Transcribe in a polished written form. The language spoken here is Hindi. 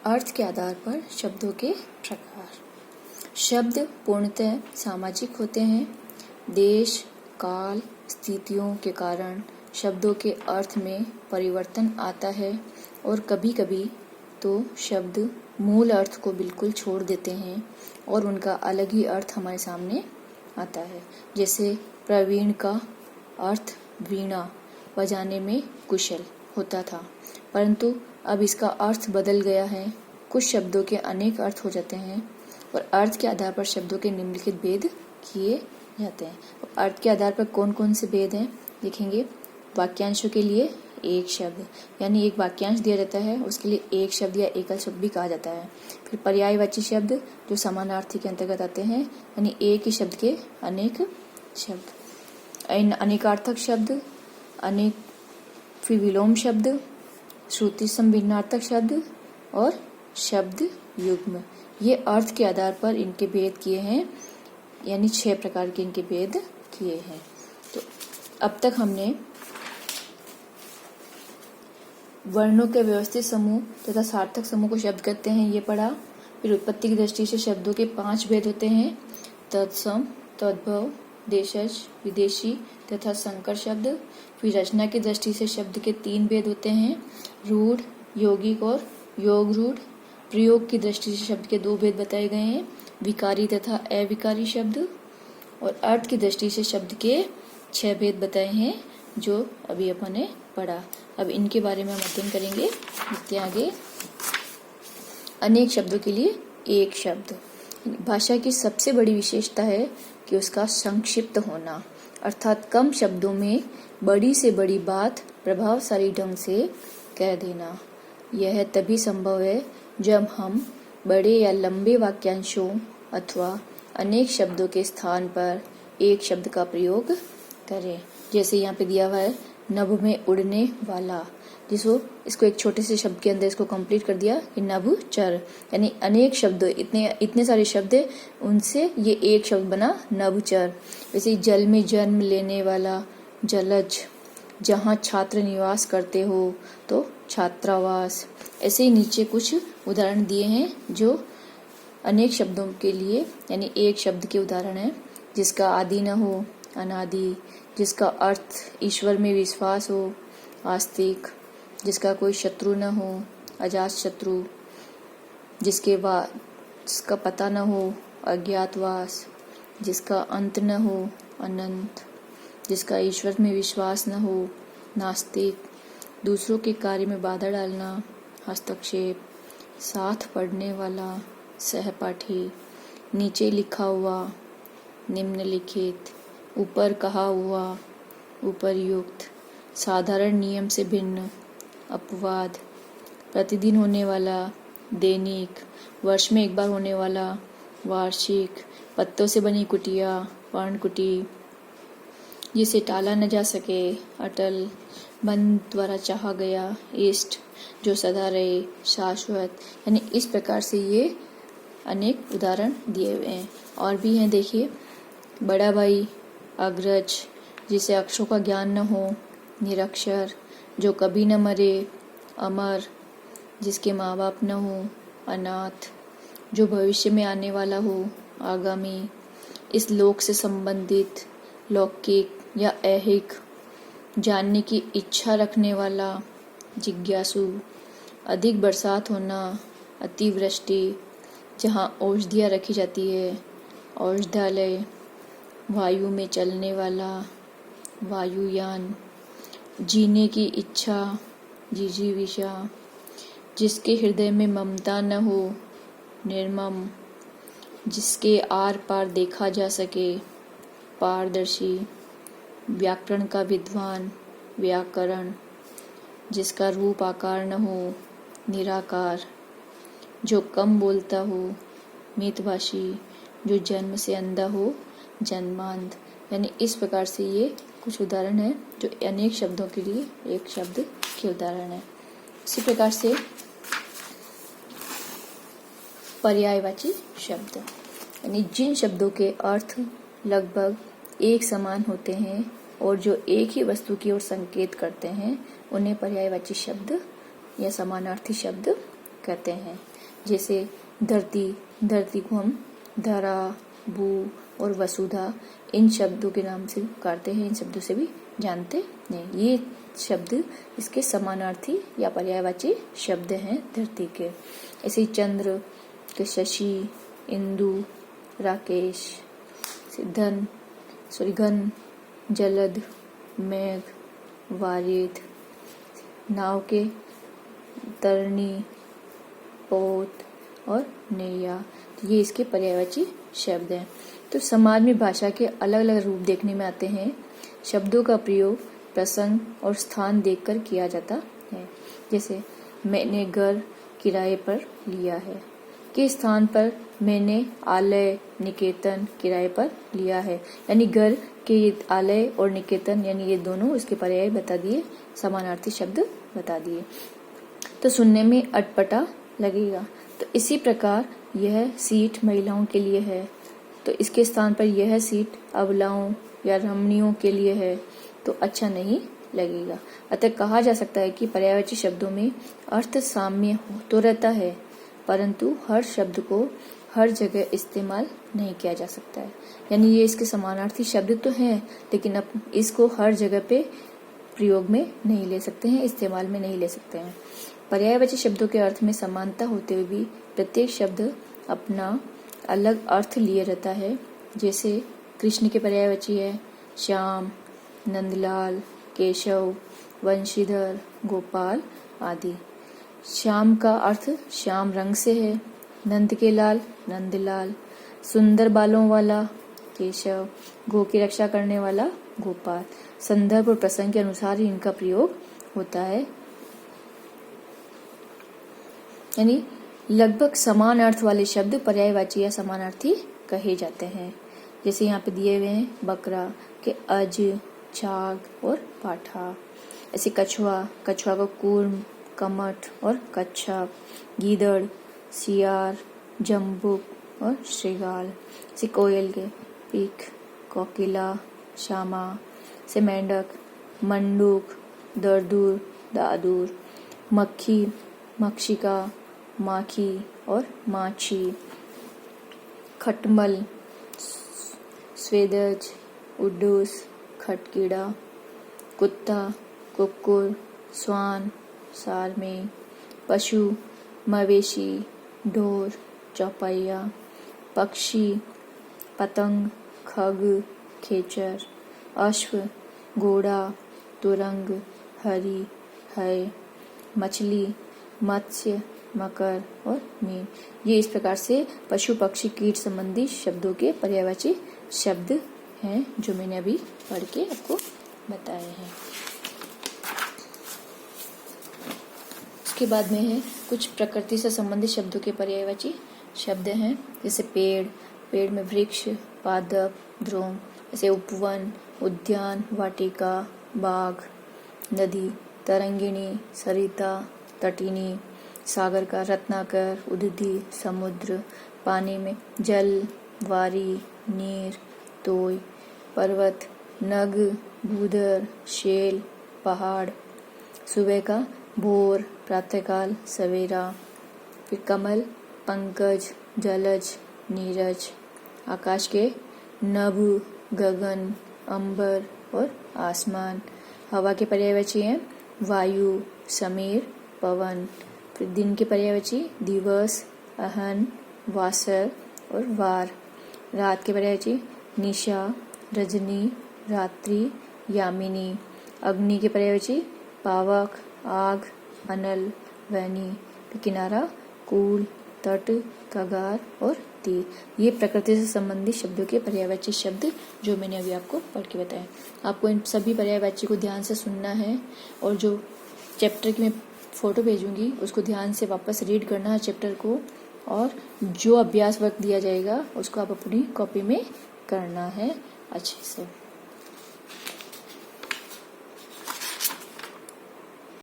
अर्थ के आधार पर शब्दों के प्रकार। शब्द पूर्णतः सामाजिक होते हैं। देश, काल, स्थितियों के कारण शब्दों के अर्थ में परिवर्तन आता है और कभी-कभी तो शब्द मूल अर्थ को बिल्कुल छोड़ देते हैं और उनका अलग ही अर्थ हमारे सामने आता है। जैसे प्रवीण का अर्थ वीणा बजाने में कुशल होता था, परंतु अब इसका अर्थ बदल गया है। कुछ शब्दों के अनेक अर्थ हो जाते हैं और अर्थ के आधार पर शब्दों के निम्नलिखित भेद किए जाते हैं। अर्थ के आधार पर कौन कौन से भेद हैं देखेंगे। वाक्यांशों के लिए एक शब्द, यानी एक वाक्यांश दिया जाता है, उसके लिए एक शब्द या एकल शब्द भी कहा जाता है। फिर पर्यायवाची शब्द जो समानार्थी के अंतर्गत आते हैं, यानी एक ही शब्द के अनेक शब्द। अनेकार्थक शब्द, अनेक, फिर विलोम शब्द, श्रुति संभिन्नार्थक शब्द और शब्द युग्म। ये अर्थ के आधार पर इनके भेद किए हैं, यानी 6 प्रकार के इनके भेद किए हैं। तो अब तक हमने वर्णों के व्यवस्थित समूह तथा सार्थक समूह को शब्द कहते हैं ये पढ़ा। फिर उत्पत्ति की दृष्टि से शब्दों के 5 भेद होते हैं, तत्सम, तद्भव, देशज, विदेशी तथा संकर शब्द। फिर रचना की दृष्टि से शब्द के 3 भेद होते हैं, रूढ़, यौगिक और योग रूढ़। प्रयोग की दृष्टि से शब्द के 2 भेद बताए गए हैं, विकारी तथा अविकारी शब्द। और अर्थ की दृष्टि से शब्द के 6 भेद बताए हैं जो अभी अपन ने पढ़ा। अब इनके बारे में हम अध्ययन करेंगे। देखते हैं आगे। अनेक शब्दों के लिए एक शब्द। भाषा की सबसे बड़ी विशेषता है कि उसका संक्षिप्त होना, अर्थात कम शब्दों में बड़ी से बड़ी बात प्रभावशाली ढंग से कह देना। यह तभी संभव है जब हम बड़े या लंबे वाक्यांशों अथवा अनेक शब्दों के स्थान पर एक शब्द का प्रयोग करें। जैसे यहाँ पे दिया हुआ है नभ में उड़ने वाला, इसको एक छोटे से शब्द के अंदर इसको कंप्लीट कर दिया कि नभचर, यानी अनेक शब्द, इतने सारे शब्द है, उनसे ये एक शब्द बना नभचर। वैसे जल में जन्म लेने वाला जलज, जहाँ छात्र निवास करते हो तो छात्रावास। ऐसे ही नीचे कुछ उदाहरण दिए हैं जो अनेक शब्दों के लिए यानी एक शब्द के उदाहरण है। जिसका आदि न हो अनादि, जिसका अर्थ ईश्वर में विश्वास हो आस्तिक, जिसका कोई शत्रु न हो अजात शत्रु, जिसका पता न हो अज्ञातवास, जिसका अंत न हो अनंत, जिसका ईश्वर में विश्वास न हो नास्तिक, दूसरों के कार्य में बाधा डालना हस्तक्षेप, साथ पढ़ने वाला सहपाठी, नीचे लिखा हुआ निम्नलिखित, ऊपर कहा हुआ उपर्युक्त, साधारण नियम से भिन्न अपवाद, प्रतिदिन होने वाला दैनिक, वर्ष में एक बार होने वाला वार्षिक, पत्तों से बनी कुटिया पर्णकुटी, जिसे टाला न जा सके अटल, मन द्वारा चाहा गया इष्ट, जो सदा रहे शाश्वत। यानी इस प्रकार से ये अनेक उदाहरण दिए हुए हैं। और भी हैं, देखिए बड़ा भाई अग्रज, जिसे अक्षरों का ज्ञान न हो निरक्षर, जो कभी न मरे अमर, जिसके माँ बाप न हो अनाथ, जो भविष्य में आने वाला हो आगामी, इस लोक से संबंधित लौकिक या ऐहिक, जानने की इच्छा रखने वाला जिज्ञासु, अधिक बरसात होना अतिवृष्टि, जहाँ औषधियाँ रखी जाती है औषधालय, वायु में चलने वाला वायुयान, जीने की इच्छा जिजीविषा, जिसके हृदय में ममता न हो निर्मम, जिसके आर पार देखा जा सके पारदर्शी, व्याकरण का विद्वान व्याकरण, जिसका रूप आकार न हो निराकार, जो कम बोलता हो मितभाषी, जो जन्म से अंधा हो जन्मांध। यानी इस प्रकार से ये कुछ उदाहरण है जो अनेक शब्दों के लिए एक शब्द के उदाहरण है। इसी प्रकार से पर्यायवाची शब्द, यानी जिन शब्दों के अर्थ लगभग एक समान होते हैं और जो एक ही वस्तु की ओर संकेत करते हैं, उन्हें पर्यायवाची शब्द या समानार्थी शब्द कहते हैं। जैसे धरती, धरती को हम धरा, भू और वसुधा इन शब्दों के नाम से पुकारते हैं, इन शब्दों से भी जानते हैं। ये शब्द इसके समानार्थी या पर्यायवाची शब्द हैं धरती के। ऐसे चंद्र के शशि, इंदु, राकेश, घन, जलद, मेघ, वारिद, नाव के तरनी, पोत और नैया, ये इसके पर्यायवाची शब्द हैं। तो समाज में भाषा के अलग अलग रूप देखने में आते हैं। शब्दों का प्रयोग प्रसंग और स्थान देखकर किया जाता है। जैसे मैंने घर किराए पर लिया है के स्थान पर मैंने आलय, निकेतन किराए पर लिया है, यानी घर के आलय और निकेतन यानी ये दोनों इसके पर्याय बता दिए, समानार्थी शब्द बता दिए। तो सुनने में अटपटा लगेगा। तो इसी प्रकार यह सीट महिलाओं के लिए है, तो इसके स्थान पर यह सीट अबलाओं या रमणियों के लिए है, तो अच्छा नहीं लगेगा। अतः कहा जा सकता है कि पर्यायवाची शब्दों में अर्थ साम्य तो रहता है, परंतु हर शब्द को हर जगह इस्तेमाल नहीं किया जा सकता है। यानी ये इसके समानार्थी शब्द तो हैं, लेकिन अब इसको हर जगह पे प्रयोग में नहीं ले सकते हैं, इस्तेमाल में नहीं ले सकते हैं। पर्यायवाची शब्दों के अर्थ में समानता होते हुए भी प्रत्येक शब्द अपना अलग अर्थ लिए रहता है। जैसे कृष्ण के पर्यायवाची है श्याम, नंदलाल, केशव, वंशीधर, गोपाल आदि। श्याम का अर्थ श्याम रंग से है, नंद के लाल नंदलाल, सुंदर बालों वाला केशव, गो की रक्षा करने वाला गोपाल। संदर्भ और प्रसंग के अनुसार ही इनका प्रयोग होता है। यानी लगभग समान अर्थ वाले शब्द पर्यायवाची या समानार्थी कहे जाते हैं। जैसे यहाँ पे दिए हुए हैं बकरा के अज, छाग और पाठा। ऐसे कछुआ, कछुआ को कूर्म, कमठ और कच्छप। गीदड़, सियार, जम्बुक और श्रृगाल। ऐसे कोयल के पीक, कोकिला, श्यामा। से मेंढक, मंडूक, दरदूर, दादूर। मक्खी, मक्षिका, माखी और माछी। खटमल, स्वेदज, उड्डूस, खटकीड़ा। कुत्ता, कुक्कुर, स्वान, सारमे। पशु, मवेशी, ढोर, चौपैया। पक्षी, पतंग, खग, खेचर। अश्व, घोड़ा, तुरंग, हरी, है। मछली, मत्स्य, मकर और मीन। ये इस प्रकार से पशु, पक्षी, कीट संबंधी शब्दों के पर्यायवाची शब्द हैं जो मैंने अभी पढ़ के आपको बताए हैं। उसके बाद में है कुछ प्रकृति से संबंधित शब्दों के पर्यायवाची शब्द हैं। जैसे पेड़, पेड़ में वृक्ष, पादप, ध्रुव। जैसे उपवन, उद्यान, वाटिका, बाग। नदी, तरंगिणी, सरिता, तटिनी। सागर का रत्नाकर, उदधि, समुद्र। पानी में जल, वारी, नीर, तोय। पर्वत, नग, भूधर, शेल, पहाड़। सुबह का भोर, प्रातःकाल, सवेरा। फिर कमल, पंकज, जलज, नीरज। आकाश के नभ, गगन, अंबर और आसमान। हवा के पर्यायवाची हैं वायु, समीर, पवन। फिर दिन के पर्यायवाची दिवस, अहन, वासर और वार। रात के पर्यायवाची निशा, रजनी, रात्रि, यामिनी। अग्नि के पर्यायवाची पावक, आग, अनल, वैनी। किनारा, कूल, तट, कगार और तीर। ये प्रकृति से संबंधित शब्दों के पर्यायवाची शब्द जो मैंने अभी आपको पढ़ के बताए। आपको इन सभी पर्यायवाची को ध्यान से सुनना है और जो चैप्टर की मैं फोटो भेजूंगी उसको ध्यान से वापस रीड करना है चैप्टर को, और जो अभ्यास वर्क दिया जाएगा उसको आप अपनी कॉपी में करना है अच्छे से।